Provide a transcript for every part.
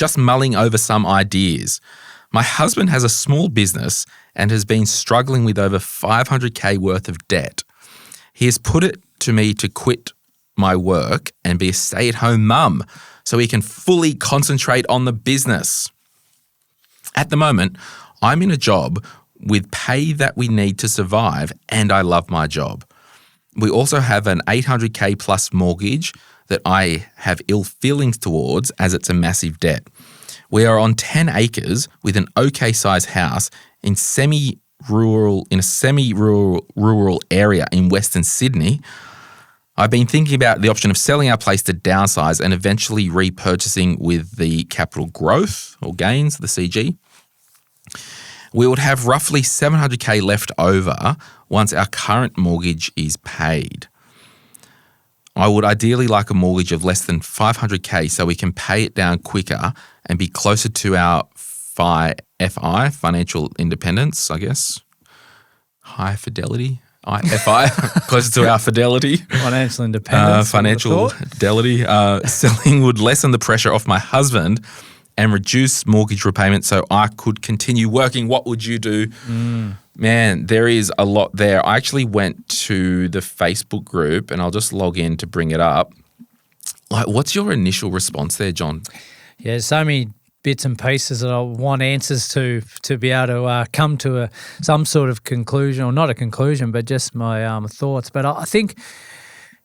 just mulling over some ideas. My husband has a small business and has been struggling with over $500K worth of debt. He has put it to me to quit my work and be a stay-at-home mum so he can fully concentrate on the business. At the moment, I'm in a job with pay that we need to survive, and I love my job. We also have an $800K plus mortgage that I have ill feelings towards as it's a massive debt. We are on 10 acres with an okay size house in a semi-rural area in Western Sydney. I've been thinking about the option of selling our place to downsize and eventually repurchasing with the capital growth or gains, the CG. We would have roughly $700K left over once our current mortgage is paid. I would ideally like a mortgage of less than $500K so we can pay it down quicker and be closer to our FI, financial independence, I guess. High fidelity, FI, closer to our fidelity. Financial independence. Financial fidelity. Selling would lessen the pressure off my husband and reduce mortgage repayment so I could continue working. What would you do? Man, there is a lot there. I actually went to the Facebook group and I'll just log in to bring it up. Like, what's your initial response there, John? Yeah, so many bits and pieces that I want answers to be able to come to some sort of conclusion, or not a conclusion, but just my thoughts. But I think,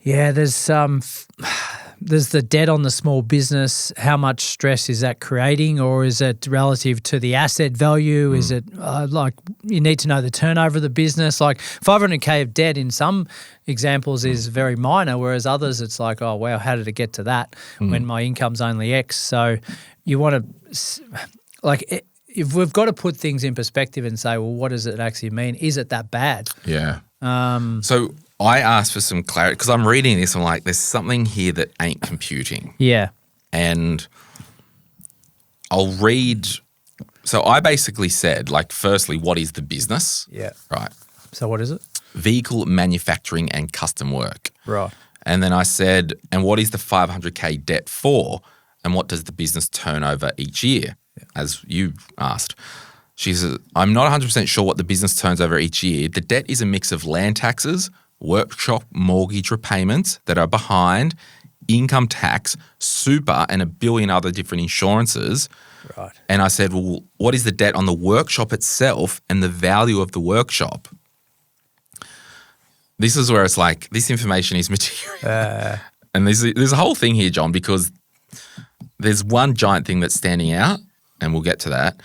yeah, there's the debt on the small business. How much stress is that creating, or is it relative to the asset value? Is it like you need to know the turnover of the business? Like $500K of debt in some examples is very minor, whereas others it's like, oh, wow, how did it get to that when my income's only X? So you want to if we've got to put things in perspective and say, well, what does it actually mean? Is it that bad? Yeah. So I asked for some clarity because I'm reading this. I'm like, there's something here that ain't computing. Yeah. And I'll read. So I basically said, like, firstly, what is the business? Yeah. Right. So what is it? Vehicle manufacturing and custom work. Right. And then I said, and what is the $500K debt for? And what does the business turn over each year? Yeah. As you asked. She says, I'm not 100% sure what the business turns over each year. The debt is a mix of land taxes, workshop mortgage repayments that are behind, income tax, super, and a billion other different insurances. Right. And I said, well, what is the debt on the workshop itself and the value of the workshop? This is where it's like, this information is material. And there's a whole thing here, John, because there's one giant thing that's standing out, and we'll get to that.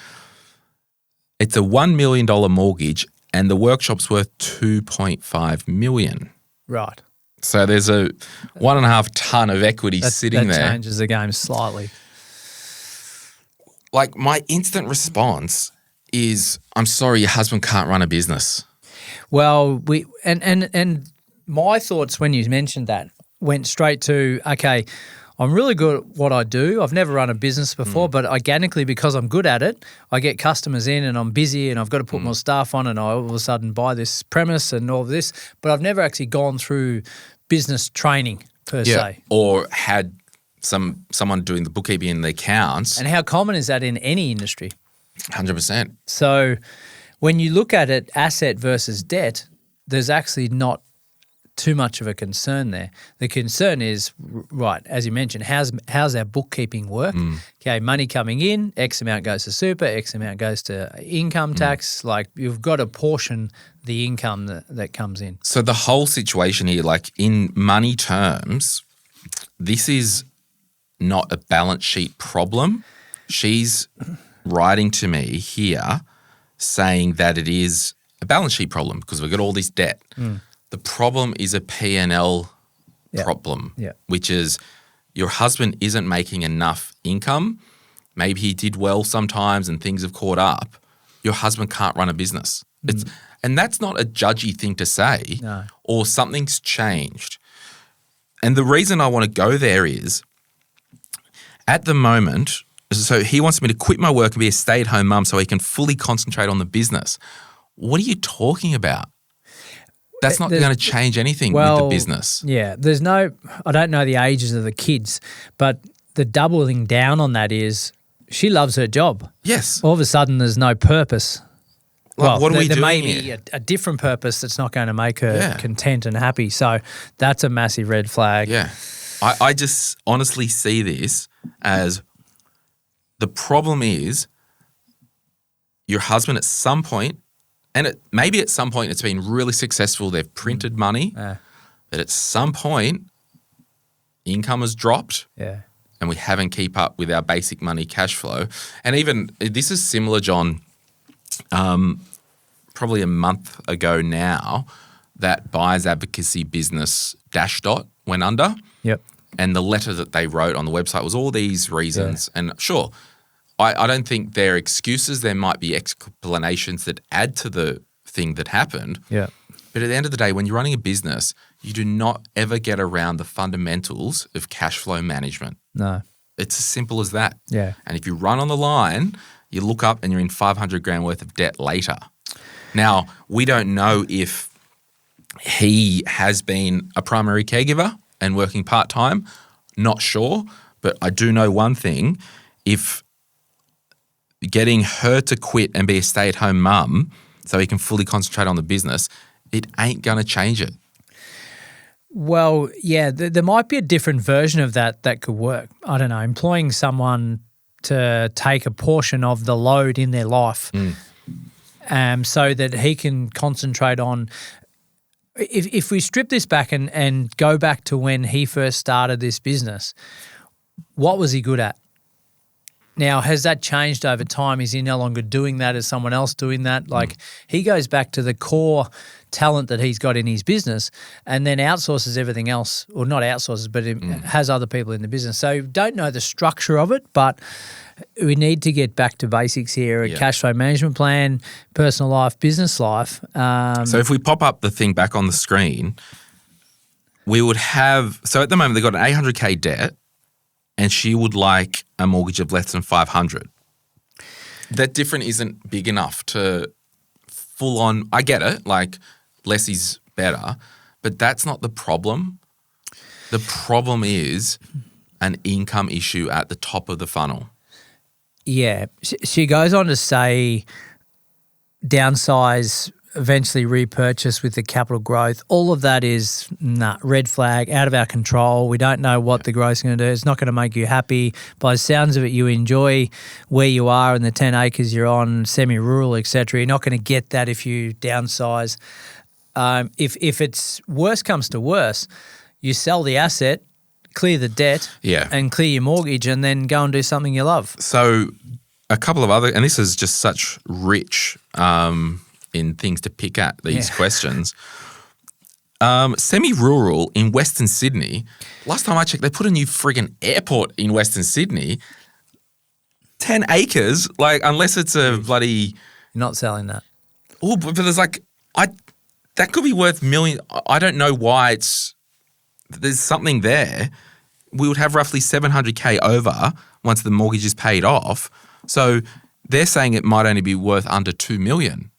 It's a $1 million mortgage and the workshop's worth $2.5 million. Right. So there's a 1.5 ton of equity sitting there. That changes the game slightly. Like, my instant response is, I'm sorry, your husband can't run a business. Well, and my thoughts when you mentioned that went straight to, okay, I'm really good at what I do. I've never run a business before, but organically, because I'm good at it, I get customers in and I'm busy and I've got to put more staff on and I all of a sudden buy this premise and all of this. But I've never actually gone through business training per se. Or had someone doing the bookkeeping and the accounts. And how common is that in any industry? 100%. So when you look at it, asset versus debt, there's actually not too much of a concern there. The concern is, right, as you mentioned, how's our bookkeeping work? Okay, money coming in, X amount goes to super, X amount goes to income tax. Like, you've got to portion the income that comes in. So the whole situation here, like, in money terms, this is not a balance sheet problem. She's writing to me here saying that it is a balance sheet problem because we've got all this debt. The problem is a P&L problem, which is your husband isn't making enough income. Maybe he did well sometimes and things have caught up. Your husband can't run a business. And that's not a judgy thing to say. No. Or something's changed. And the reason I want to go there is, at the moment, so he wants me to quit my work and be a stay-at-home mum so he can fully concentrate on the business. What are you talking about? That's not going to change anything with the business. Yeah, I don't know the ages of the kids, but the doubling down on that is she loves her job. Yes. All of a sudden, there's no purpose. Like, what are we there doing may be here? a different purpose that's not going to make her Yeah. content and happy. So that's a massive red flag. Yeah. I just honestly see this as the problem is your husband at some point, and maybe at some point it's been really successful, they've printed money, but at some point income has dropped Yeah. and we haven't keep up with our basic money cash flow. And even this is similar, John, probably a month ago now, that buyer's advocacy business Dashdot went under. Yep. And the letter that they wrote on the website was all these reasons. Yeah. And sure, I don't think they're excuses. There might be explanations that add to the thing that happened. Yeah. But at the end of the day, when you're running a business, you do not ever get around the fundamentals of cash flow management. No. It's as simple as that. Yeah. And if you run on the line, you look up and you're in 500 grand worth of debt later. Now, we don't know if he has been a primary caregiver and working part-time, not sure, but I do know one thing. If getting her to quit and be a stay-at-home mum so he can fully concentrate on the business, it ain't going to change it. Well, yeah, there might be a different version of that could work. I don't know, employing someone to take a portion of the load in their life so that he can concentrate on. If we strip this back and go back to when he first started this business, what was he good at? Now, has that changed over time? Is he no longer doing that? Is someone else doing that? Like he goes back to the core talent that he's got in his business and then outsources everything else, or not outsources, but has other people in the business. So don't know the structure of it, but we need to get back to basics here, a cash flow management plan, personal life, business life. So if we pop up the thing back on the screen, we would have – so at the moment they've got an 800K debt and she would like a mortgage of less than 500. That difference isn't big enough to full on – I get it, like less is better, but that's not the problem. The problem is an income issue at the top of the funnel. Yeah. She goes on to say downsize, eventually repurchase with the capital growth. All of that is red flag, out of our control. We don't know what the growth is going to do. It's not going to make you happy. By the sounds of it, you enjoy where you are and the 10 acres you're on, semi-rural, etc. You're not going to get that if you downsize. If it's worse comes to worse, you sell the asset, clear the debt and clear your mortgage and then go and do something you love. So a couple of other – and this is just such rich in things to pick at, these questions. Semi-rural in Western Sydney, last time I checked, they put a new friggin' airport in Western Sydney. 10 acres, like unless it's a bloody – You're not selling that. Oh, but there's like that could be worth millions. I don't know why there's something there. We would have roughly 700K over once the mortgage is paid off. So they're saying it might only be worth under 2 million.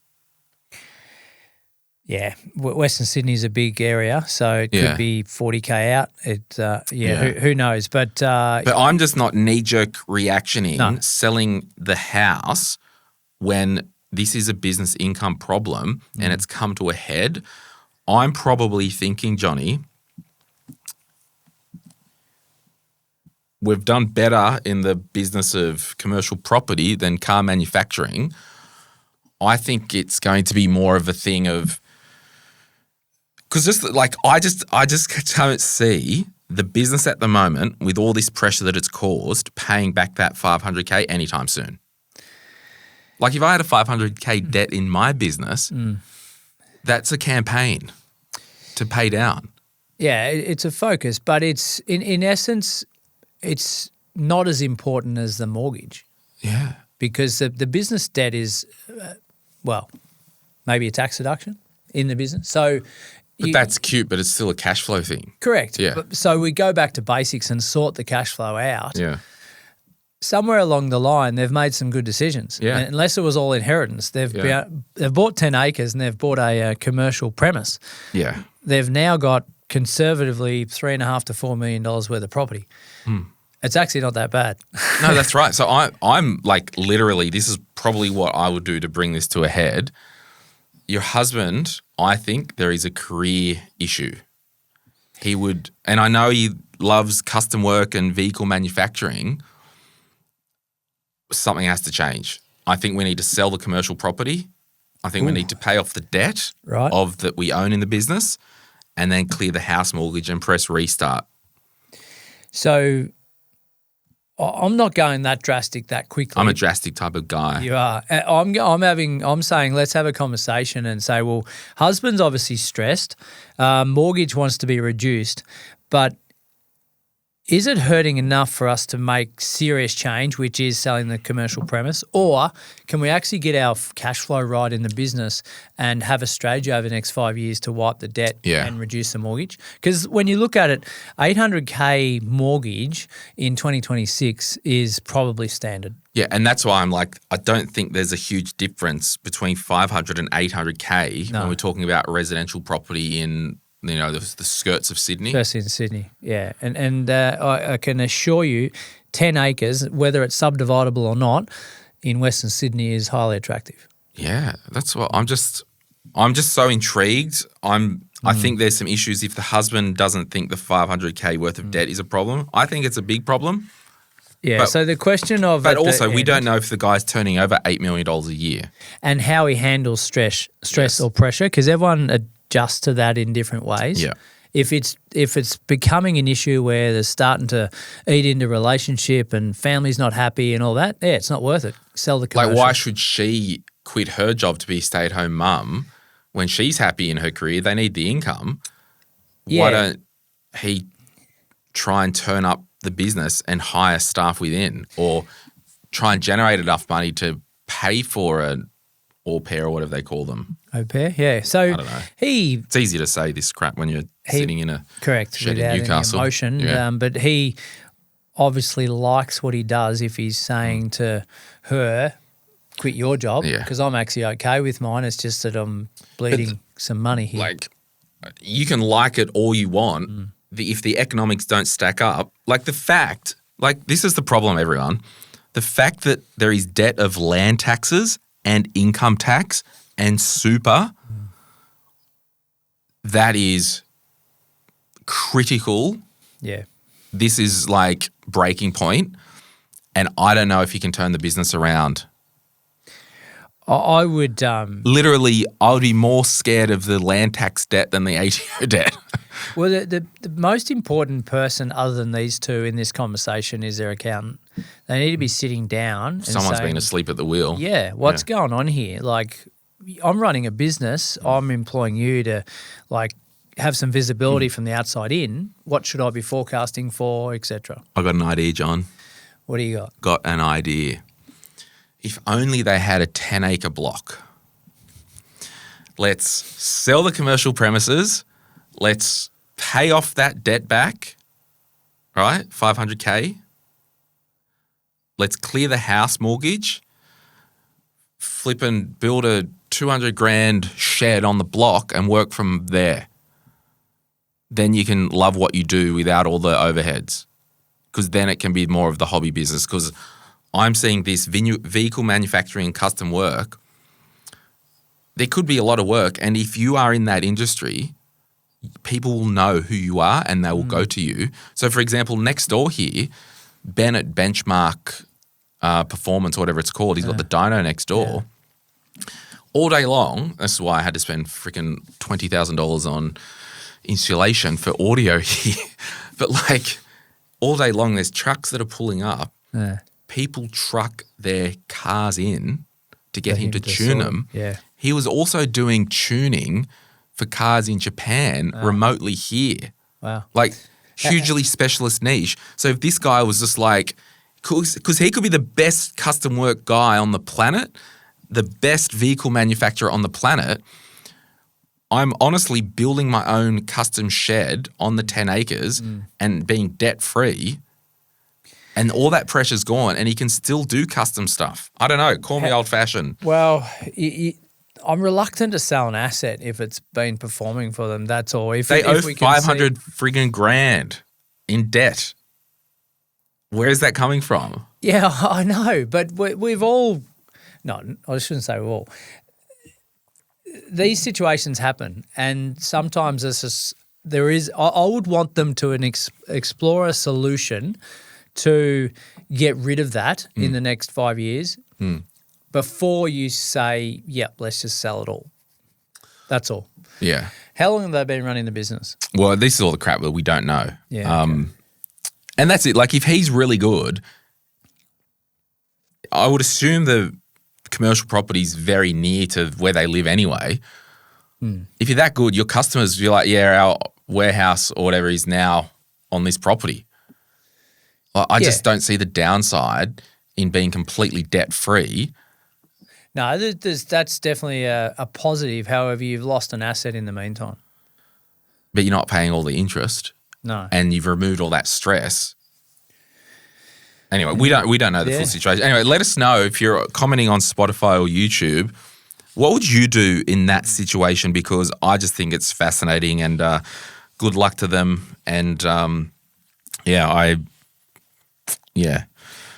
Yeah, Western Sydney is a big area, so it could be 40K out. Who knows? But I'm just not knee-jerk reactioning selling the house when this is a business income problem and it's come to a head. I'm probably thinking, Johnny, we've done better in the business of commercial property than car manufacturing. I think it's going to be more of a thing of because just like I just don't see the business at the moment with all this pressure that it's caused paying back that 500K anytime soon. Like if I had a 500K debt in my business, that's a campaign to pay down. Yeah, it's a focus, but it's in essence, it's not as important as the mortgage. Yeah. Because the business debt is, maybe a tax deduction in the business. So, but that's cute, but it's still a cash flow thing. Correct. Yeah. So we go back to basics and sort the cash flow out. Yeah. Somewhere along the line, they've made some good decisions. Yeah. And unless it was all inheritance, they've bought 10 acres and they've bought a commercial premise. Yeah. They've now got conservatively $3.5 to $4 million worth of property. It's actually not that bad. No, that's right. So I'm like literally, this is probably what I would do to bring this to a head. Your husband, I think there is a career issue. He would, and I know he loves custom work and vehicle manufacturing. Something has to change. I think we need to sell the commercial property. I think we need to pay off the debt of that we own in the business and then clear the house mortgage and press restart. So I'm not going that drastic that quickly. I'm a drastic type of guy. You are. I'm saying let's have a conversation and say, well, husband's obviously stressed. Mortgage wants to be reduced, but is it hurting enough for us to make serious change, which is selling the commercial premise, or can we actually get our cash flow right in the business and have a strategy over the next 5 years to wipe the debt and reduce the mortgage? Because when you look at it, $800K mortgage in 2026 is probably standard. Yeah, and that's why I'm like, I don't think there's a huge difference between 500 and 800K when we're talking about residential property in the skirts of Sydney. Just in Sydney, yeah. And I can assure you 10 acres, whether it's subdividable or not, in Western Sydney is highly attractive. Yeah, that's what I'm just so intrigued. I think there's some issues if the husband doesn't think the 500K worth of debt is a problem. I think it's a big problem. Yeah, so the question of... But also, we don't know if the guy's turning over $8 million a year. And how he handles stress or pressure, because everyone adjusts to that in different ways. Yeah. If it's becoming an issue where they're starting to eat into relationship and family's not happy and all that, it's not worth it. Sell the commercial. Like, why should she quit her job to be a stay-at-home mum when she's happy in her career? They need the income. Yeah. Why don't he try and turn up the business and hire staff within, or try and generate enough money to pay for an au pair or whatever they call them? Au pair, yeah. So I don't know. It's easy to say this crap when you're sitting in a shed in Newcastle. Emotion, but he obviously likes what he does if he's saying to her, quit your job, because I'm actually okay with mine. It's just that I'm bleeding some money here. Like, you can like it all you want. If the economics don't stack up, like the fact, like this is the problem, everyone. The fact that there is debt of land taxes and income tax and super, that is critical. Yeah. This is like breaking point, and I don't know if you can turn the business around. I would literally, I would be more scared of the land tax debt than the ATO debt. Well, the most important person other than these two in this conversation is their accountant. They need to be sitting down and Someone's saying, been asleep at the wheel. Yeah, what's going on here? Like, I'm running a business. I'm employing you to, like, have some visibility from the outside in. What should I be forecasting for, etc.? I got an idea, John. What do you got? Got an idea. If only they had a 10-acre block. Let's sell the commercial premises. Let's pay off that debt back, right? 500K. Let's clear the house mortgage. Flip and build a 200 grand shed on the block and work from there. Then you can love what you do without all the overheads, because then it can be more of the hobby business. Because I'm seeing this vehicle manufacturing and custom work. There could be a lot of work, and if you are in that industry, people will know who you are and they will go to you. So, for example, next door here, Ben at Benchmark Performance, whatever it's called, he's got the dyno next door. Yeah. All day long, that's why I had to spend freaking $20,000 on insulation for audio here. But like all day long, there's trucks that are pulling up. Yeah. People truck their cars in to get him to tune them. Yeah. He was also doing tuning for cars in Japan remotely here. Wow. Like hugely specialist niche. So if this guy was just like, because he could be the best custom work guy on the planet, the best vehicle manufacturer on the planet, I'm honestly building my own custom shed on the 10 acres and being debt-free, and all that pressure's gone, and he can still do custom stuff. I don't know. Call me old-fashioned. Well, I'm reluctant to sell an asset if it's been performing for them. That's all. They owe 500 friggin' grand in debt. Where's that coming from? Yeah, I know, but we've all – no, I shouldn't say we've all. These situations happen, and sometimes I would want them to explore a solution to get rid of that in the next 5 years before you say, yep, let's just sell it all. That's all. Yeah. How long have they been running the business? Well, this is all the crap that we don't know. Yeah. Okay. And that's it. Like if he's really good, I would assume the commercial property is very near to where they live anyway. If you're that good, your customers, you're like, yeah, our warehouse or whatever is now on this property. I just don't see the downside in being completely debt-free. No, that's definitely a positive. However, you've lost an asset in the meantime. But you're not paying all the interest. No. And you've removed all that stress. Anyway, we don't know the full situation. Anyway, let us know if you're commenting on Spotify or YouTube. What would you do in that situation? Because I just think it's fascinating, and good luck to them. And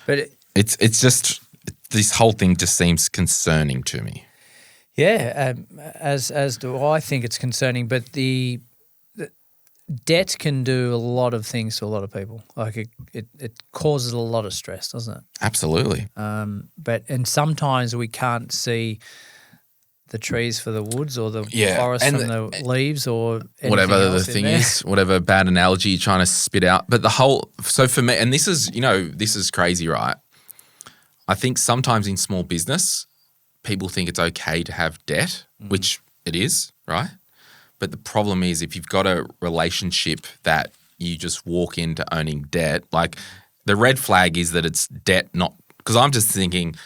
But it's just this whole thing just seems concerning to me. Yeah, as do I think it's concerning. But the debt can do a lot of things to a lot of people. Like it causes a lot of stress, doesn't it? Absolutely. And sometimes we can't see the trees for the woods or the forest from the leaves or whatever the thing is, whatever bad analogy you're trying to spit out. But so for me, and this is crazy, right? I think sometimes in small business, people think it's okay to have debt, which it is, right? But the problem is if you've got a relationship that you just walk into owning debt, like the red flag is that it's debt, not – because I'm just thinking,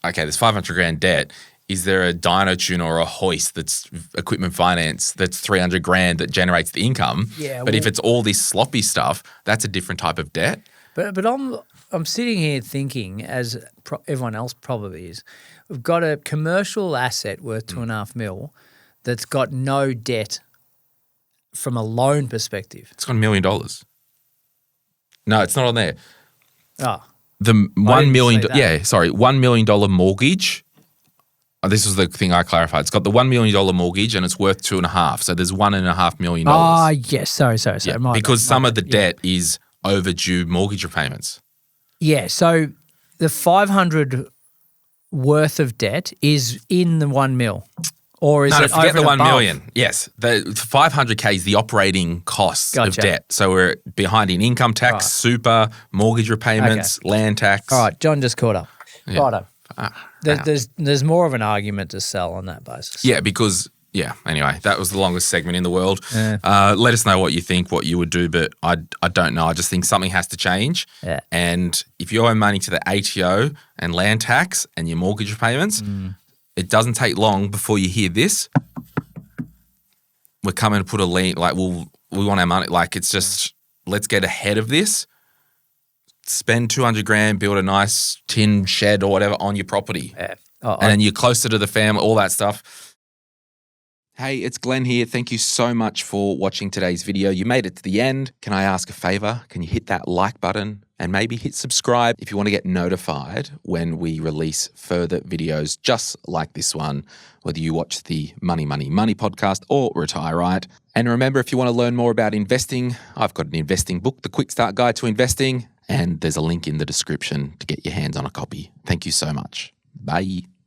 okay, there's $500,000 debt. Is there a dyno tuner or a hoist that's equipment finance that's $300,000 that generates the income? Yeah. But if it's all this sloppy stuff, that's a different type of debt. But I'm sitting here thinking, as everyone else probably is, we've got a commercial asset worth $2.5 million that's got no debt from a loan perspective. It's got $1 million. No, it's not on there. Oh. The $1 million, $1 million mortgage. This was the thing I clarified. It's got the $1 million mortgage and it's worth 2.5. So there's $1.5 million. Ah, yes. Sorry. Yeah, because some of the debt is overdue mortgage repayments. Yeah. So the 500 worth of debt is in the 1 mil, or is it forget over the 1 above? million. Yes, the 500K is the operating costs of debt. So we're behind in income tax, super, mortgage repayments, land tax. All right, John just caught up. Yeah. Righto. There's more of an argument to sell on that basis. Yeah, because anyway, that was the longest segment in the world. Yeah. Let us know what you think, what you would do, but I don't know. I just think something has to change. Yeah. And if you owe money to the ATO and land tax and your mortgage repayments, it doesn't take long before you hear this. We're coming to put a lien, like we want our money. Like it's just, let's get ahead of this. Spend $200,000, build a nice tin shed or whatever on your property. Yeah. And then you're closer to the family, all that stuff. Hey, it's Glenn here. Thank you so much for watching today's video. You made it to the end. Can I ask a favor? Can you hit that like button and maybe hit subscribe if you want to get notified when we release further videos just like this one, whether you watch the Money, Money, Money podcast or Retire Right. And remember, if you want to learn more about investing, I've got an investing book, The Quick Start Guide to Investing, and there's a link in the description to get your hands on a copy. Thank you so much. Bye.